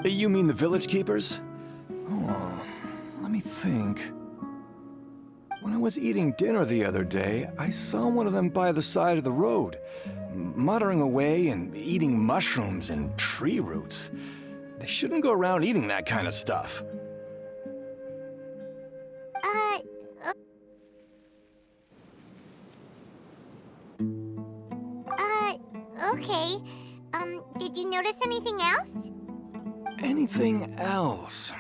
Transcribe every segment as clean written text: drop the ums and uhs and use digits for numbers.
You mean the village keepers? Oh, let me think. When I was eating dinner the other day, I saw one of them by the side of the road, muttering away and eating mushrooms and tree roots. They shouldn't go around eating that kind of stuff. Okay. Did you notice anything else? Anything else?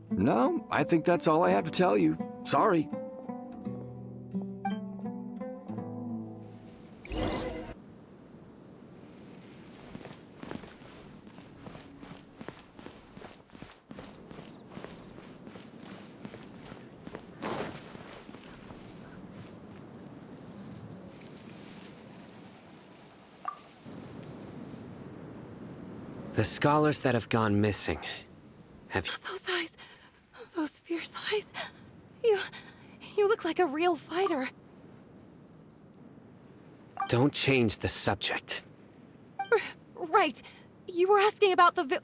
No, I think that's all I have to tell you. Sorry. The scholars that have gone missing. Have you... Those eyes. Those fierce eyes. You look like a real fighter. Don't change the subject. Right. You were asking about the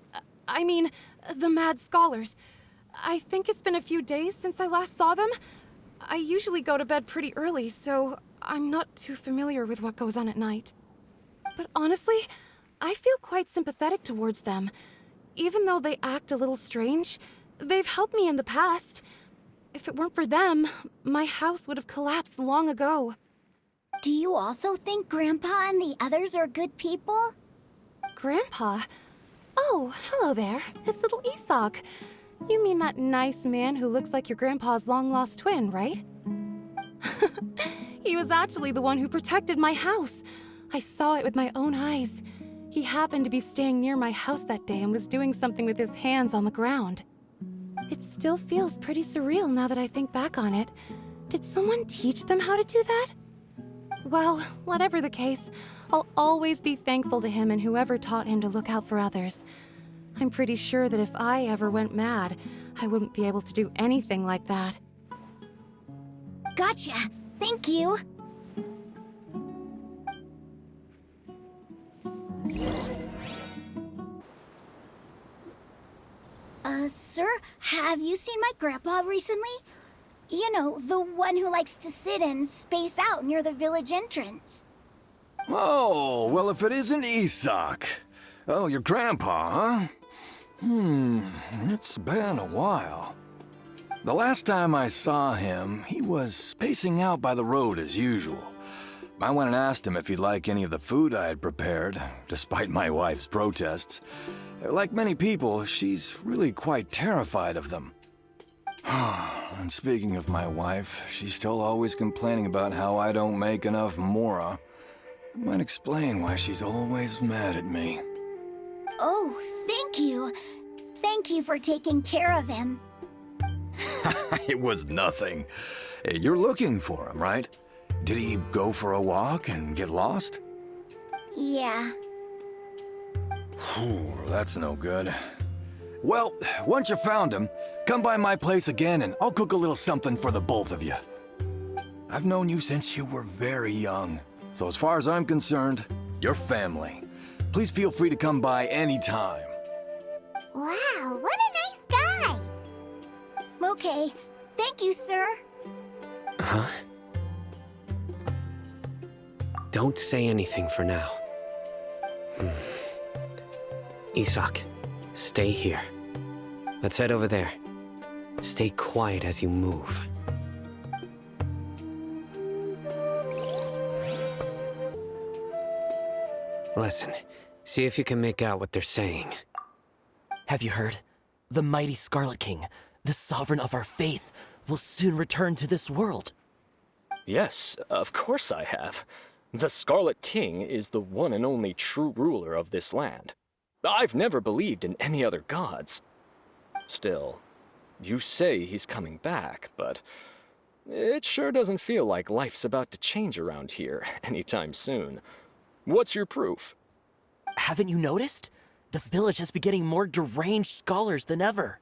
the mad scholars. I think it's been a few days since I last saw them. I usually go to bed pretty early, so I'm not too familiar with what goes on at night. But honestly, I feel quite sympathetic towards them. Even though they act a little strange, they've helped me in the past. If it weren't for them, my house would have collapsed long ago. Do you also think Grandpa and the others are good people? Grandpa? Oh, hello there. It's little Isak. You mean that nice man who looks like your grandpa's long-lost twin, right? He was actually the one who protected my house. I saw it with my own eyes. He happened to be staying near my house that day and was doing something with his hands on the ground. It still feels pretty surreal now that I think back on it. Did someone teach them how to do that? Well, whatever the case, I'll always be thankful to him and whoever taught him to look out for others. I'm pretty sure that if I ever went mad, I wouldn't be able to do anything like that. Gotcha. Thank you. Sir, have you seen my grandpa recently? You know, the one who likes to sit and space out near the village entrance. Oh, well, if it isn't Isak. Oh, your grandpa, huh? It's been a while. The last time I saw him, he was spacing out by the road as usual. I went and asked him if he'd like any of the food I had prepared, despite my wife's protests. Like many people, she's really quite terrified of them. And speaking of my wife, she's still always complaining about how I don't make enough mora. That might explain why she's always mad at me. Oh, thank you. Thank you for taking care of him. It was nothing. You're looking for him, right? Did he go for a walk and get lost? Yeah. Oh, that's no good. Well, once you found him, come by my place again and I'll cook a little something for the both of you. I've known you since you were very young, so as far as I'm concerned, you're family. Please feel free to come by anytime. Wow, what a nice guy! Okay, thank you, sir. Huh? Don't say anything for now. Isak, stay here. Let's head over there. Stay quiet as you move. Listen, see if you can make out what they're saying. Have you heard? The mighty Scarlet King, the sovereign of our faith, will soon return to this world. Yes, of course I have. The Scarlet King is the one and only true ruler of this land. I've never believed in any other gods. Still, you say he's coming back, but it sure doesn't feel like life's about to change around here anytime soon. What's your proof? Haven't you noticed? The village has been getting more deranged scholars than ever.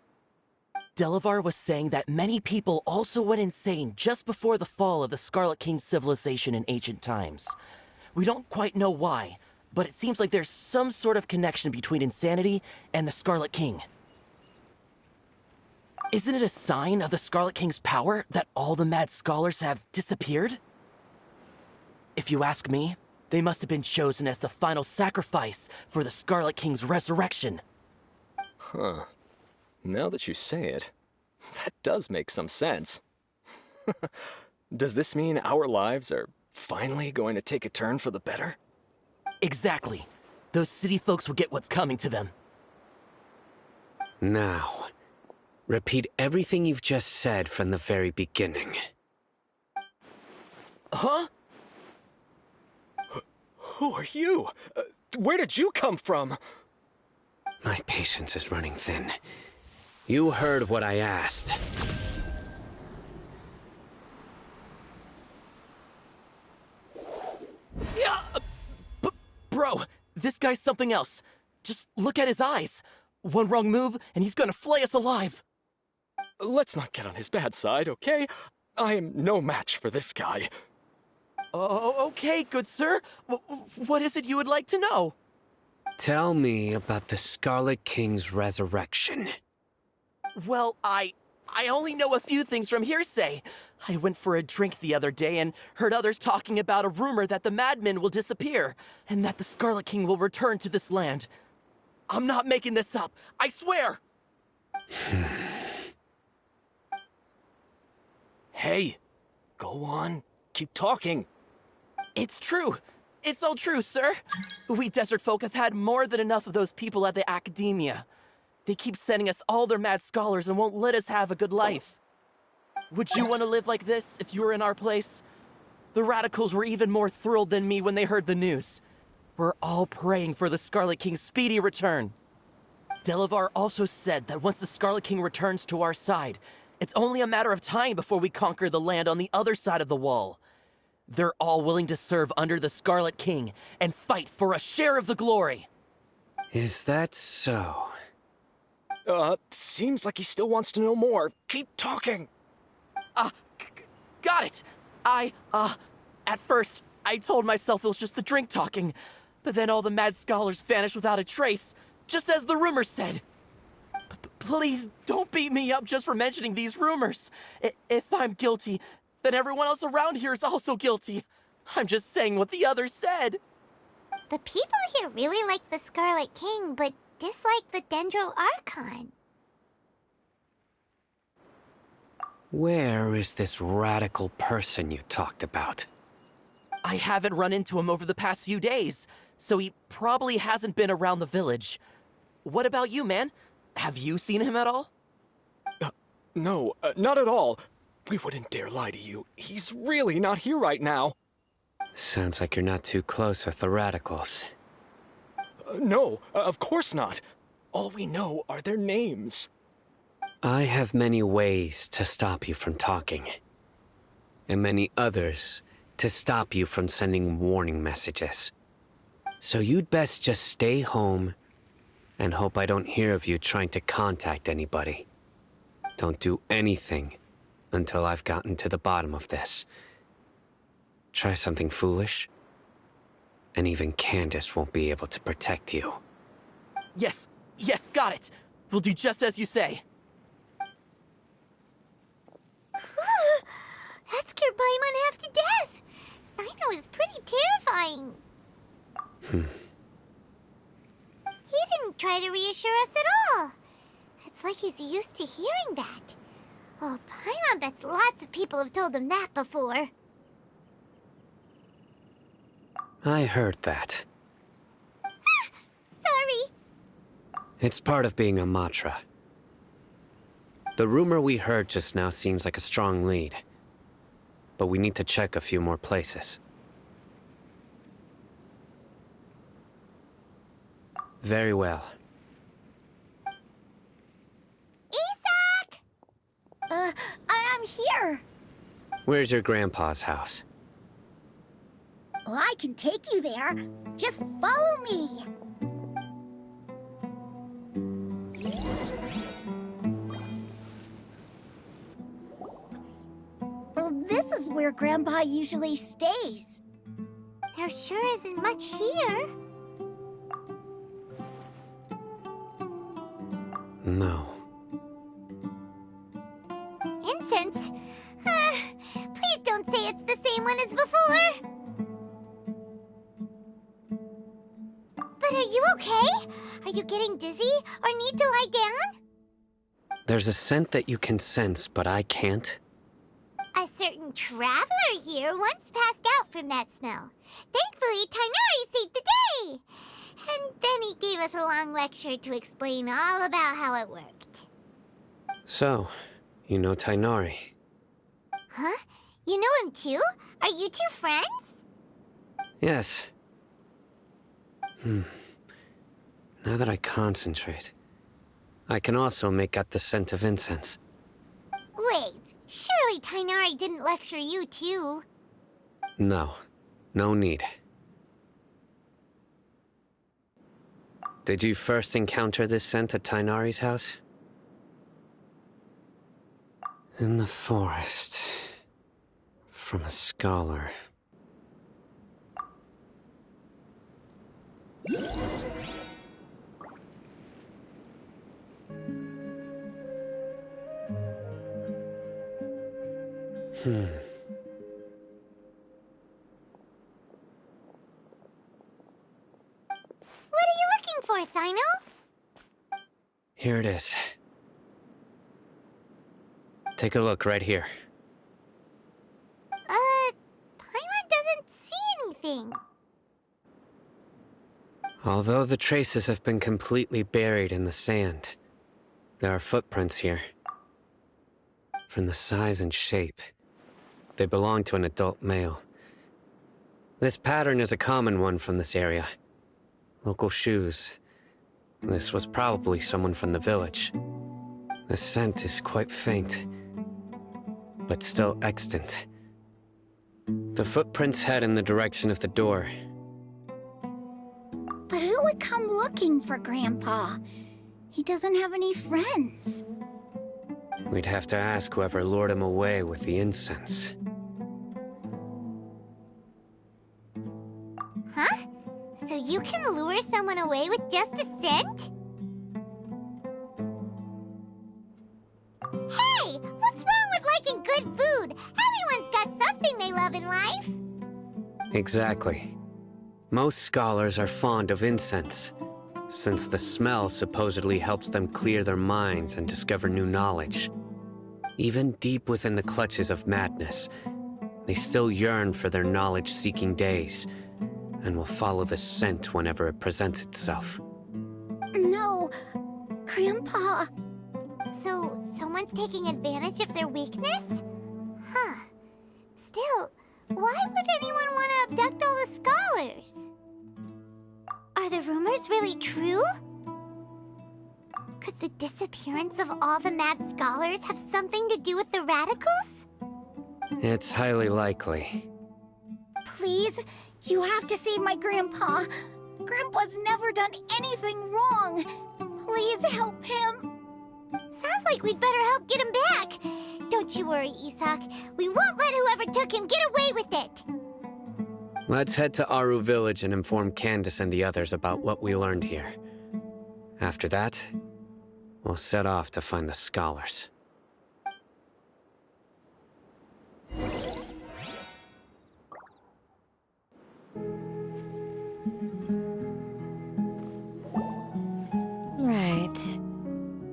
Delavar was saying that many people also went insane just before the fall of the Scarlet King's civilization in ancient times. We don't quite know why, but it seems like there's some sort of connection between insanity and the Scarlet King. Isn't it a sign of the Scarlet King's power that all the mad scholars have disappeared? If you ask me, they must have been chosen as the final sacrifice for the Scarlet King's resurrection. Huh. Now that you say it, that does make some sense. Does this mean our lives are finally going to take a turn for the better? Exactly. Those city folks will get what's coming to them. Now, repeat everything you've just said from the very beginning. Huh? Who are you? Where did you come from? My patience is running thin. You heard what I asked. Yeah, bro, this guy's something else. Just look at his eyes. One wrong move, and he's gonna flay us alive. Let's not get on his bad side, okay? I am no match for this guy. Oh, okay, good sir. What is it you would like to know? Tell me about the Scarlet King's resurrection. Well, I only know a few things from hearsay. I went for a drink the other day and heard others talking about a rumor that the madmen will disappear and that the Scarlet King will return to this land. I'm not making this up, I swear! Hey, go on. Keep talking. It's true. It's all true, sir. We desert folk have had more than enough of those people at the academia. They keep sending us all their mad scholars and won't let us have a good life. Would you want to live like this if you were in our place? The radicals were even more thrilled than me when they heard the news. We're all praying for the Scarlet King's speedy return. Delavar also said that once the Scarlet King returns to our side, it's only a matter of time before we conquer the land on the other side of the wall. They're all willing to serve under the Scarlet King and fight for a share of the glory. Is that so? Seems like he still wants to know more. Keep talking. Got it. At first, I told myself it was just the drink talking, but then all the mad scholars vanished without a trace, just as the rumors said. Please don't beat me up just for mentioning these rumors. If I'm guilty, then everyone else around here is also guilty. I'm just saying what the others said. The people here really like the Scarlet King, but dislike the Dendro Archon. Where is this radical person you talked about? I haven't run into him over the past few days, so he probably hasn't been around the village. What about you, man? Have you seen him at all? No, not at all. We wouldn't dare lie to you. He's really not here right now. Sounds like you're not too close with the radicals. No, of course not. All we know are their names. I have many ways to stop you from talking, and many others to stop you from sending warning messages. So you'd best just stay home and hope I don't hear of you trying to contact anybody. Don't do anything until I've gotten to the bottom of this. Try something foolish, and even Candace won't be able to protect you. Yes, got it. We'll do just as you say. That scared Paimon half to death. Sino is pretty terrifying. He didn't try to reassure us at all. It's like he's used to hearing that. Oh, Paimon bets lots of people have told him that before. I heard that. Sorry. It's part of being a Matra. The rumor we heard just now seems like a strong lead, but we need to check a few more places. Very well. Isak! I'm here. Where's your grandpa's house? Well, I can take you there. Just follow me. Well, this is where Grandpa usually stays. There sure isn't much here. No. Incense? Please don't say it's the same one as before. But are you okay? Are you getting dizzy or need to lie down? There's a scent that you can sense, but I can't. A certain traveler here once passed out from that smell. Thankfully, Tainari saved the day. And then he gave us a long lecture to explain all about how it worked. So, you know Tainari. Huh? You know him too? Are you two friends? Yes. Now that I concentrate, I can also make out the scent of incense. Wait, surely Tainari didn't lecture you too. No. No need. Did you first encounter this scent at Tainari's house? In the forest. From a scholar. What are you looking for, Sino? Here it is. Take a look right here. Paimon doesn't see anything. Although the traces have been completely buried in the sand, there are footprints here. From the size and shape, they belong to an adult male. This pattern is a common one from this area. Local shoes. This was probably someone from the village. The scent is quite faint, but still extant. The footprints head in the direction of the door. But who would come looking for Grandpa? He doesn't have any friends. We'd have to ask whoever lured him away with the incense. Huh? So you can lure someone away with just a scent? Hey! What's wrong with liking good food? Everyone's got something they love in life. Exactly. Most scholars are fond of incense, since the smell supposedly helps them clear their minds and discover new knowledge. Even deep within the clutches of madness, they still yearn for their knowledge-seeking days, and will follow the scent whenever it presents itself. No, Grandpa. So, someone's taking advantage of their weakness? Huh. Still, why would anyone want to abduct all the scholars? Are the rumors really true? Could the disappearance of all the mad scholars have something to do with the radicals? It's highly likely. Please, you have to save my Grandpa. Grandpa's never done anything wrong. Please help him. Sounds like we'd better help get him back. Don't you worry, Isak. We won't let whoever took him get away with it. Let's head to Aru Village and inform Candace and the others about what we learned here. After that, we'll set off to find the scholars. Right.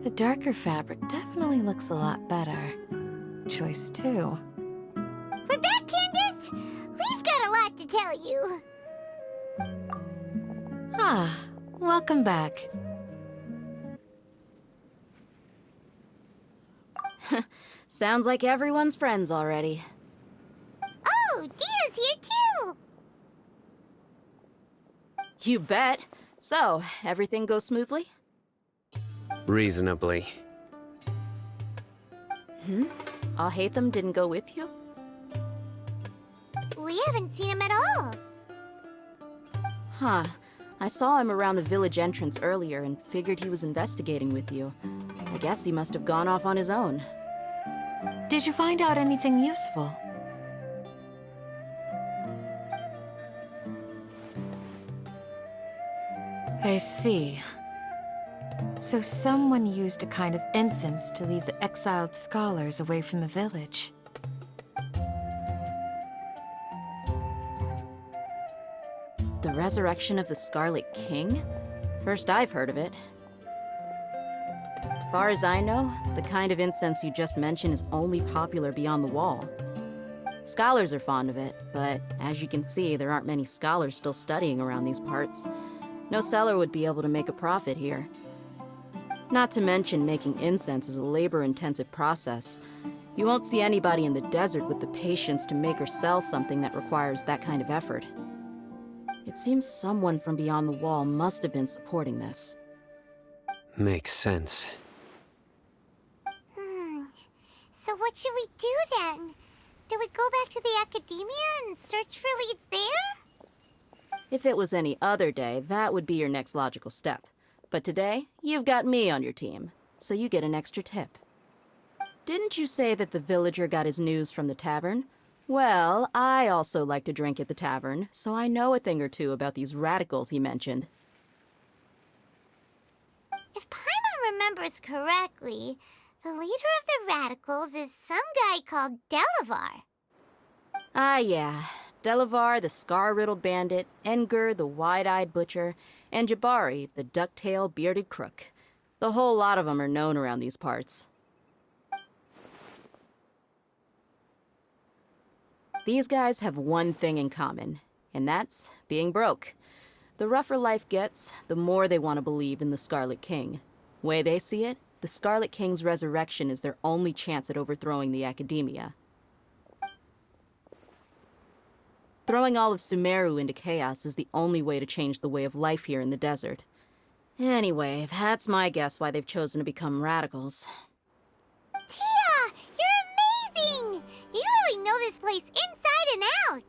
The darker fabric definitely looks a lot better. Choice 2. We're back, Candace! We've got a lot to tell you. Ah, welcome back. Sounds like everyone's friends already. Oh, Dia's here too! You bet. So, everything goes smoothly? Reasonably. Hatham didn't go with you? We haven't seen him at all. Huh. I saw him around the village entrance earlier and figured he was investigating with you. I guess he must have gone off on his own. Did you find out anything useful? I see. So someone used a kind of incense to lead the exiled scholars away from the village. The resurrection of the Scarlet King? First I've heard of it. Far as I know, the kind of incense you just mentioned is only popular beyond the wall. Scholars are fond of it, but as you can see, there aren't many scholars still studying around these parts. No seller would be able to make a profit here. Not to mention, making incense is a labor-intensive process. You won't see anybody in the desert with the patience to make or sell something that requires that kind of effort. It seems someone from beyond the wall must have been supporting this. Makes sense. So what should we do then? Do we go back to the academia and search for leads there? If it was any other day, that would be your next logical step. But today, you've got me on your team, so you get an extra tip. Didn't you say that the villager got his news from the tavern? Well, I also like to drink at the tavern, so I know a thing or two about these radicals he mentioned. If Paimon remembers correctly, the leader of the radicals is some guy called Delavar. Ah, yeah. Delavar, the scar-riddled bandit, Engur, the wide-eyed butcher, and Jabari, the duck-tailed bearded crook. The whole lot of them are known around these parts. These guys have one thing in common, and that's being broke. The rougher life gets, the more they want to believe in the Scarlet King. Way they see it, the Scarlet King's resurrection is their only chance at overthrowing the Academia. Throwing all of Sumeru into chaos is the only way to change the way of life here in the desert. Anyway, that's my guess why they've chosen to become radicals. Tia! You're amazing! You really know this place inside and out!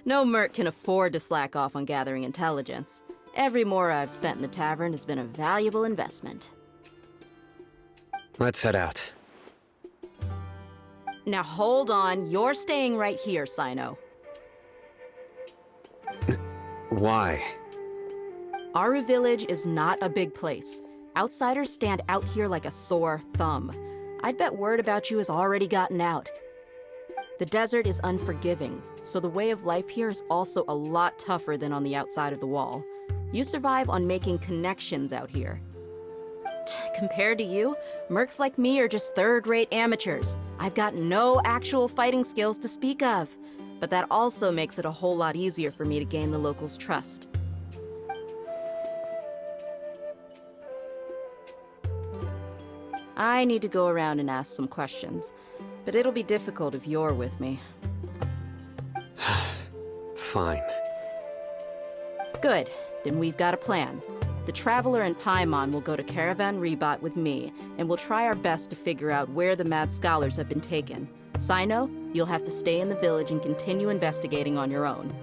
No merc can afford to slack off on gathering intelligence. Every mora I've spent in the tavern has been a valuable investment. Let's head out. Now hold on, you're staying right here, Sino. Why? Aru Village is not a big place. Outsiders stand out here like a sore thumb. I'd bet word about you has already gotten out. The desert is unforgiving, so the way of life here is also a lot tougher than on the outside of the wall. You survive on making connections out here. Compared to you, mercs like me are just third-rate amateurs. I've got no actual fighting skills to speak of. But that also makes it a whole lot easier for me to gain the locals' trust. I need to go around and ask some questions, but it'll be difficult if you're with me. Fine. Good, then we've got a plan. The Traveler and Paimon will go to Caravan Rebot with me, and we'll try our best to figure out where the mad scholars have been taken. Sino, you'll have to stay in the village and continue investigating on your own.